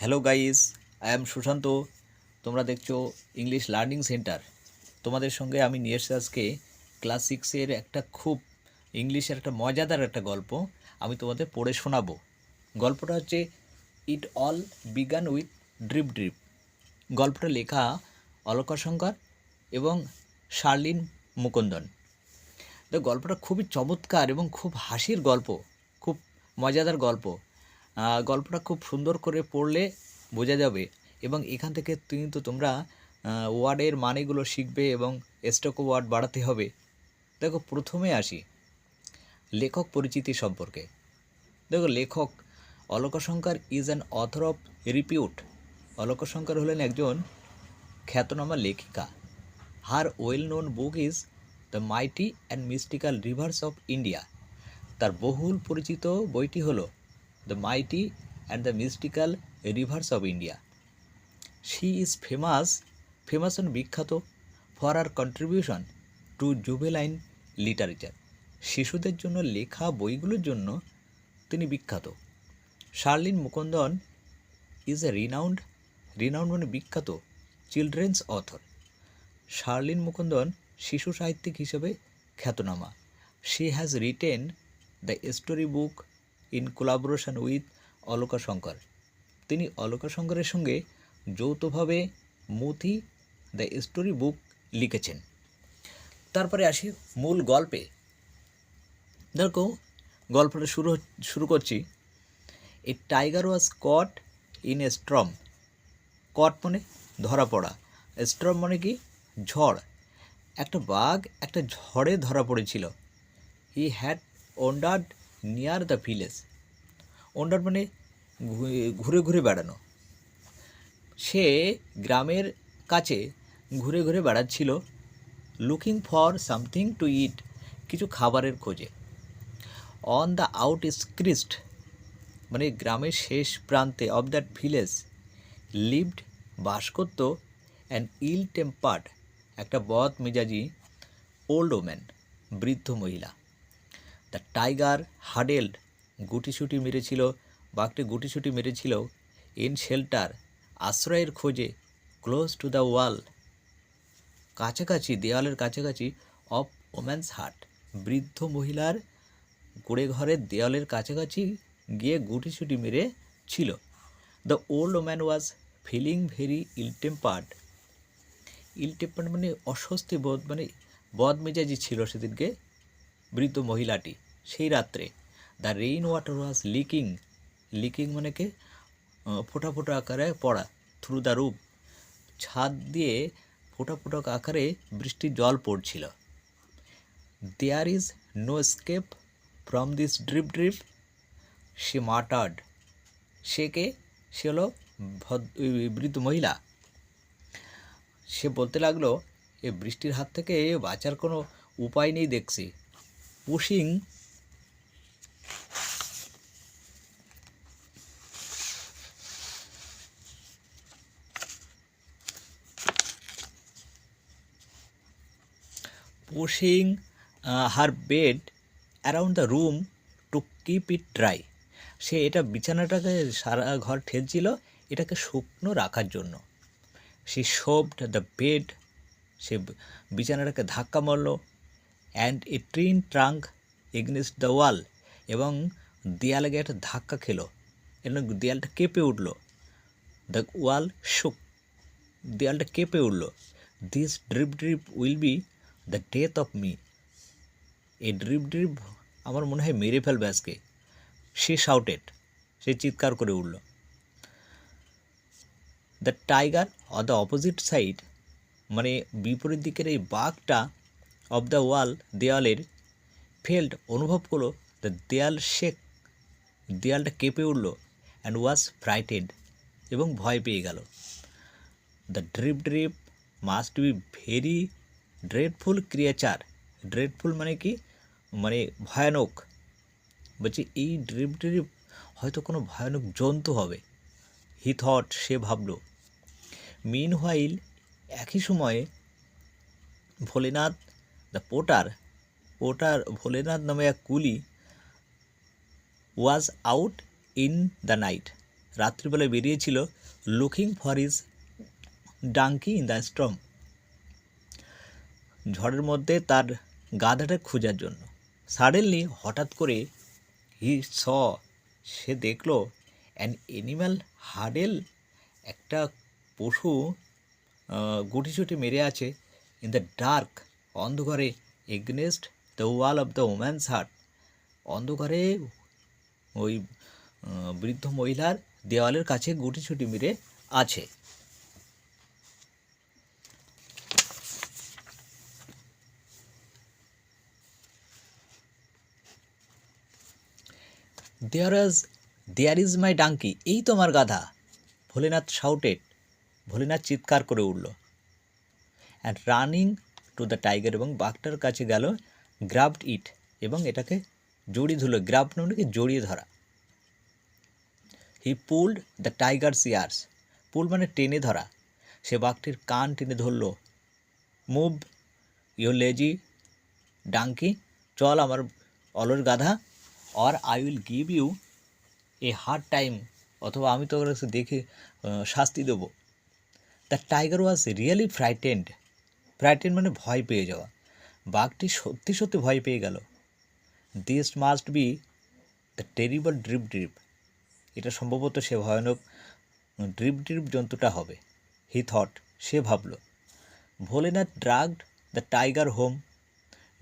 Hello guys, I am Sushant. তোমরা দেখছো English learning centre. তোমাদের সঙ্গে আমি নিয়ে এসেছি আজকে ক্লাস সিক্সের একটা খুব ইংলিশের একটা মজাদার একটা গল্প আমি তোমাদের পড়ে শোনাবো। গল্পটা হচ্ছে it all began with drip drip. গল্পটা লেখা অলকাশঙ্কর এবং শার্লিন মুকুন্দন। তো গল্পটা খুবই চমৎকার এবং খুব হাসির গল্প, খুব মজাদার গল্প। গল্পটা খুব সুন্দর করে পড়লে বোঝা যাবে এবং এখান থেকে কিন্তু তোমরা ওয়ার্ডের মানেগুলো শিখবে এবং স্টক ওয়ার্ড বাড়াতে হবে। দেখো, প্রথমে আসি লেখক পরিচিতি সম্পর্কে। দেখো, লেখক অলকাশঙ্কর ইজ অ্যান অথর অফ রিপিউট। অলকাশঙ্কর হলেন একজন খ্যাতনামা লেখিকা। হার well known book is the mighty and mystical rivers of India. তার বহুল পরিচিত বইটি হলো the mighty and the mystical rivers of India. She is famous বিখ্যাত for R contribution to juvenile literature. শিশুদের জন্য লেখা বইগুলোর জন্য তিনি বিখ্যাত। Sharlin Mukundan is a renowned মানে বিখ্যাত চিলড্রেন্স অথর। শার্লিন মুকুন্দন শিশু সাহিত্যিক হিসেবে খ্যাতনামা। She has written the story book in collaboration with অলকাশঙ্কর। তিনি অলকাশঙ্করের সঙ্গে যৌথভাবে মথি দ্য স্টোরি বুক লিখেছেন। তারপরে আসি মূল গল্পে। দেখো, গল্পটা শুরু করছি। A tiger was caught in a storm. Caught মানে ধরা পড়া, স্ট্রম মানে কি ঝড়। একটা বাঘ একটা ঝড়ে ধরা পড়েছিল। He had wandered near the village. Wonder মানে ঘুরে ঘুরে বেড়ানো। সে গ্রামের কাছে ঘুরে ঘুরে বেড়াচ্ছিল, লুকিং ফর সামথিং টু ইট, কিছু খাবারের খোঁজে। অন দ্য আউটস্ক্রিস্ট মানে গ্রামের শেষ প্রান্তে অফ দ্যাট ভিলেজ লিভড বাস করত অ্যান ইল টেম্পার্ড, একটা বদ মেজাজি ওল্ড ওম্যান, বৃদ্ধ মহিলা। দ্য টাইগার হাডেলড, গুটিসুটি মেরেছিল, বাঘটি গুটিসুটি মেরেছিল, ইন শেল্টার, আশ্রয়ের খোঁজে, ক্লোজ টু দ্য ওয়াল, কাছাকাছি, দেওয়ালের কাছাকাছি, অফ ওম্যানস হার্ট, বৃদ্ধ মহিলার কুড়ে ঘরের দেওয়ালের কাছাকাছি গিয়ে গুটিসুটি মেরে ছিল। The old woman was feeling very ill tempered মানে অস্বস্তি বোধ, মানে বদমেজাজি ছিল সেদিনকে বৃদ্ধ মহিলাটি সেই রাত্রে। The rain water was leaking মানে কে ফোঁটা ফোঁটা আকারে পড়া, থ্রু দ্য রুফ, ছাদ দিয়ে ফোঁটা ফোঁটা আকারে বৃষ্টির জল পড়ছিল। There is no escape from this drip drip, সে মাটার্ড। সে হলো বৃদ্ধ মহিলা। সে বলতে লাগলো, এ বৃষ্টির হাত থেকে বাঁচার কোনো উপায় নেই দেখছি। Pushing her bed around the room to keep it dry. সে এটা বিছানাটাকে সারা ঘর ঠেলছিল এটাকে শুকনো রাখার জন্য। সে শোভড দ্য বেড, সে বিছানাটাকে ধাক্কা মারল। And a tin trunk against the wall, এবং দেয়ালে গিয়ে একটা ধাক্কা খেলো এবং দেয়ালটা কেঁপে উঠল। দ্য ওয়াল শুক, দেয়ালটা কেঁপে উঠল। This drip drip will be the death of me. এই ড্রিপ ড্রিপ আমার মনে হয় মেরে ফেলবে আজকে। সে শাউটেড, সে চিৎকার করে উঠল। The tiger on the opposite side মানে বিপরীত দিকের এই বাঘটা, অফ দ্য ওয়াল দেয়ালের, ফেল্ড অনুভব করলো দ্য দেয়াল শেক, দেয়ালটা কেঁপে উঠল। অ্যান্ড ওয়াজ ফ্রাইটেড এবং ভয় পেয়ে গেল। The drip drip must be very dreadful creature. Dreadful মানে কি, মানে ভয়ানক। বলছি এই ড্রিপ ড্রিপ হয়তো কোনো ভয়ানক জন্তু হবে। হি থট, সে ভাবল। মিন হোয়াইল, একই সময়ে ভোলেনাথ দ্য পোটার ভোলেনাথ নামে এক coolie was out in the night, রাত্রিবেলায় বেরিয়েছিল looking for his donkey in the storm, ঝড়ের মধ্যে তার গাধাটা খোঁজার জন্য। সাডেনলি হঠাৎ করে হি স, সে দেখলো অ্যান অ্যানিম্যাল হাডেল, একটা পশু গুটিসুটি মেরে আছে ইন দ্য ডার্ক, অন্ধকারে, against the wall of the woman's heart, অন্ধকারে ওই বৃদ্ধ মহিলার দেওয়ালের কাছে গুটিসুটি মেরে আছে। দেয়ার ইজ মাই ডাঙ্কি, এই তো আমার গাধা, ভোলেনাথ শাউটেড, ভোলেনাথ চিৎকার করে উঠল। And running to the tiger, এবং বাঘটার কাছে গেল, গ্রাবড ইট, এবং এটাকে জড়িয়ে ধরল। গ্রাব মানে কি জড়িয়ে ধরা। হি পুলড দ্য টাইগারস ইয়ার্স, পুল মানে টেনে ধরা, সে বাঘটির কান টেনে ধরল। মুভ ইউর লেজি ডাঙ্কি, চল আমার অলস গাধা, or I will give you a hard time, অথবা আমি তোর কাছে দেখে শাস্তি দেবো। The tiger was really frightened, frightened মানে ভয় পেয়ে যাওয়া, বাঘটি সত্যি সত্যি ভয় পেয়ে গেল। This must be the terrible drip drip, এটা সম্ভবত সে ভয়ানক ড্রিপ ড্রিপ জন্তুটা হবে। হি থট, সে ভাবল। Bholenath dragged the tiger home,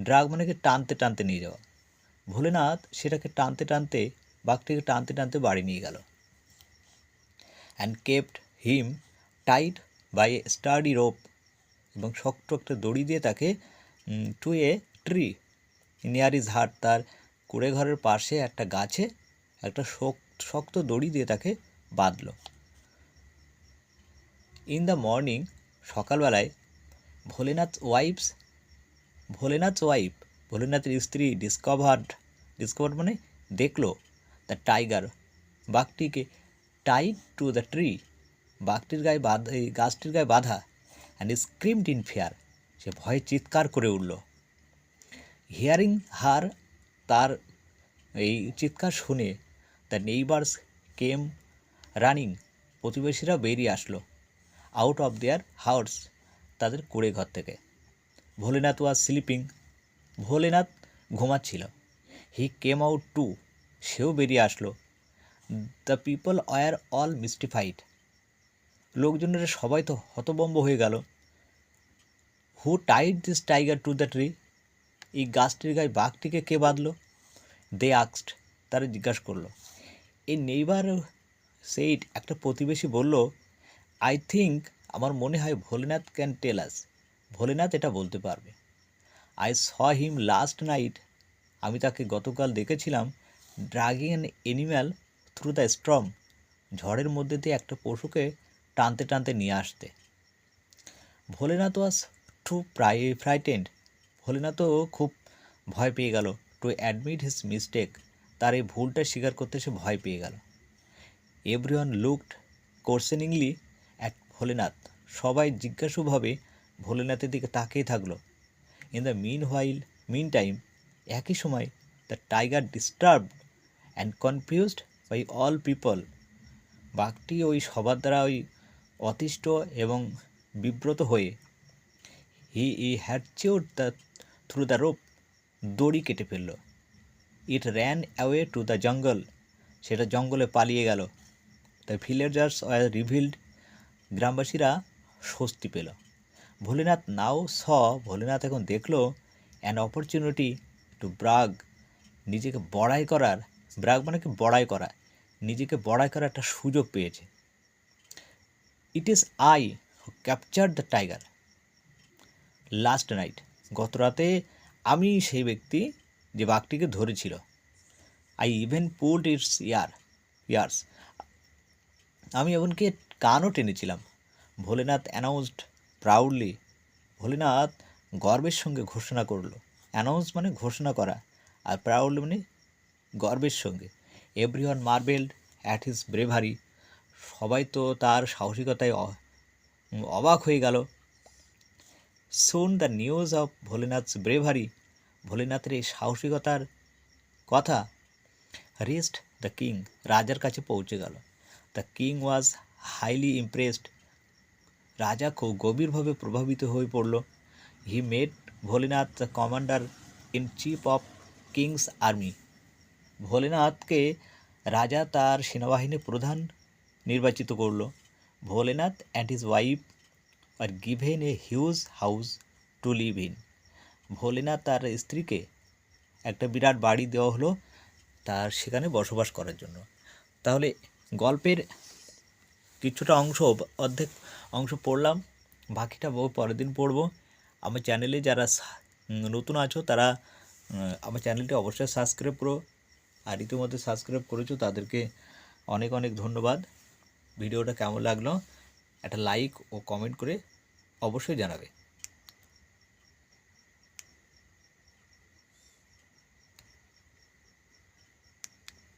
drag মানে কি টানতে টানতে নিয়ে যাওয়া, ভোলেনাথ সেটাকে টানতে টানতে, বাঘটিকে টানতে টানতে বাড়ি নিয়ে গেল। And kept him tight by a sturdy rope, এবং শক্ত একটা দড়ি দিয়ে তাকে to a tree near his hut, তার কুড়ে ঘরের পাশে একটা গাছে একটা শক্ত দড়ি দিয়ে তাকে বাঁধল। ইন দ্য মর্নিং, সকালবেলায়, ভোলেনাথ ওয়াইফ, ভোলেনাথের স্ত্রী ডিসকভার্ড মানে দেখলো, দ্য টাইগার, বাঘটিকে, টাইড টু দ্য ট্রি, বাঘটির গায়ে গাছটির গায়ে বাঁধা। অ্যান্ড স্ক্রিমড ইন ফিয়ার, সে ভয়ে চিৎকার করে উঠল। হিয়ারিং হার, তার এই চিৎকার শুনে দ্য নেইবার্স কেম রানিং, প্রতিবেশীরা বেরিয়ে আসলো। আউট অফ দেয়ার হাউস, তাদের কুড়ে ঘর থেকে। ভোলেনাথ ওয়াজ স্লিপিং, ভোলেনাথ ঘুমাচ্ছিল। হি কেম আউট টু, সেও বেরিয়ে আসলো। The people were all mystified, লোকজনের সবাই তো হতবম্ব হয়ে গেল। Who tied this tiger to the tree, এই গাছটির গায়ে বাঘটিকে কে বাঁধল? দে আক্সড, তারা জিজ্ঞাসা করলো। এই নেইবার সেইড, একটা প্রতিবেশী বলল, আই থিঙ্ক, আমার মনে হয় ভোলেনাথ ক্যান টেল আস, ভোলেনাথ এটা বলতে পারবে। I saw him last night, আমি তাকে গতকাল দেখেছিলাম, dragging an animal through the storm, ঝড়ের মধ্যে দিয়ে একটা পশুকে টানতে টানতে নিয়ে আসতে। ভোলেনাথ ওয়াজ টু ফ্রাইটেন্ড, ভোলেনাথও খুব ভয় পেয়ে গেল। টু অ্যাডমিট হিজ মিস্টেক, তার এই ভুলটা স্বীকার করতে সে ভয় পেয়ে গেল। এভরিওয়ান লুকড কোশ্চেনিংলি অ্যাট ভোলেনাথ, সবাই জিজ্ঞাসুভাবে ভোলেনাথের দিকে তাকিয়ে থাকলো। ইন দ্য মিন টাইম, একই সময়, the tiger disturbed and confused by all people, বাঘটি ওই সবার দ্বারা ওই অতিষ্ঠ এবং বিব্রত হয়ে, he had chewed the through the rope, দড়ি কেটে ফেলল। It ran away to the jungle, সেটা জঙ্গলে পালিয়ে গেল। দ্য ভিলেজার্স ওয়ার রিভিল্ড, গ্রামবাসীরা স্বস্তি পেল। ভোলেনাথ নাও স, ভোলেনাথ এখন দেখল, অ্যান অপরচুনিটি টু ব্রাগ, নিজেকে বড়াই করার, ব্রাগ মানে কি বড়াই করা, নিজেকে বড়াই করার একটা সুযোগ পেয়েছে। It is I who captured the tiger last night, গত রাতে আমি সেই ব্যক্তি যে বাঘটিকে ধরেছিল। I even pulled it's years, আমি এমনকি কানও টেনেছিলাম। ভোলেনাথ অ্যানাউন্সড প্রাউডলি, ভোলেনাথ গর্বের সঙ্গে ঘোষণা করলো। অ্যানাউন্স মানে ঘোষণা করা, আর প্রাউডলি মানে গর্বের সঙ্গে। Everyone marvelled at his bravery, সবাই তো তার সাহসিকতায় অবাক হয়ে গেল। Soon the news of Bholenath's bravery, ভোলেনাথের এই সাহসিকতার কথা রিচড দ্য কিং, রাজার কাছে পৌঁছে গেল। The king was highly impressed. রাজা খুব গভীরভাবে প্রভাবিত হয়ে পড়ল। He made Bholenath the commander in chief of king's army. ভোলেনাথকে রাজা তার সেনাবাহিনীর প্রধান নির্বাচিত করল। Bholenath and his wife are given a huge house to live in. Bholenath তার স্ত্রীকে একটা বিরাট বাড়ি দেওয়া হলো তার সেখানে বসবাস করার জন্য। তাহলে গল্পের কিছুটা অংশ, অর্ধেক অংশ পড়লাম, বাকিটা পরের দিন পড়ব। আমার চ্যানেলে যারা নতুন আছো তারা আমার চ্যানেলটি অবশ্যই সাবস্ক্রাইব করো, আর ইতিমধ্যে সাবস্ক্রাইব করেছো তাদেরকে অনেক অনেক ধন্যবাদ। ভিডিওটা কেমন লাগলো একটা লাইক ও কমেন্ট করে অবশ্যই জানাবে।